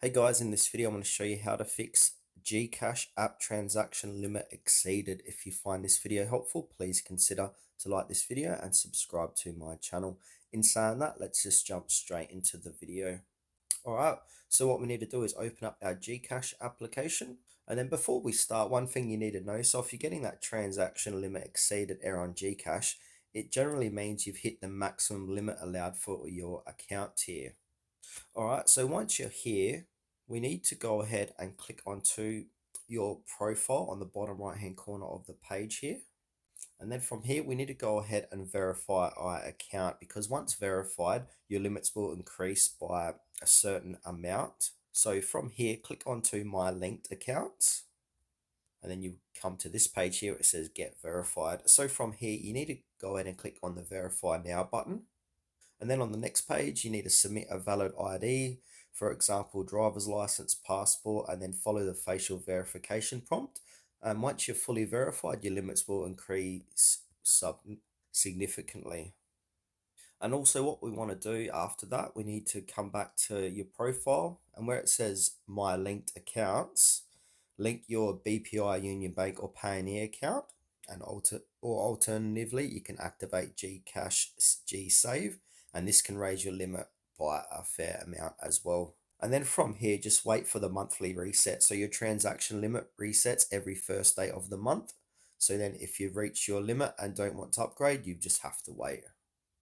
Hey guys, in this video I'm going to show you how to fix GCash app transaction limit exceeded. If you find this video helpful, please consider to like this video and subscribe to my channel. In saying that, let's just jump straight into the video. Alright, so what we need to do is open up our GCash application. And then before we start, one thing you need to know, so if you're getting that transaction limit exceeded error on GCash, it generally means you've hit the maximum limit allowed for your account here. All right, so once you're here, we need to go ahead and click onto your profile on the bottom right hand corner of the page here. And then from here, we need to go ahead and verify our account, because once verified, your limits will increase by a certain amount. So from here, click onto my linked accounts. And then you come to this page here, it says get verified. So from here, you need to go ahead and click on the verify now button. And then on the next page, you need to submit a valid ID, for example, driver's license, passport, and then follow the facial verification prompt. And once you're fully verified, your limits will increase significantly. And also what we want to do after that, we need to come back to your profile, and where it says my linked accounts, link your BPI, Union Bank or Payoneer account, and alternatively, you can activate GCash GSave, and this can raise your limit by a fair amount as well. And then from here, just wait for the monthly reset. So your transaction limit resets every first day of the month. So then if you've reached your limit and don't want to upgrade, you just have to wait.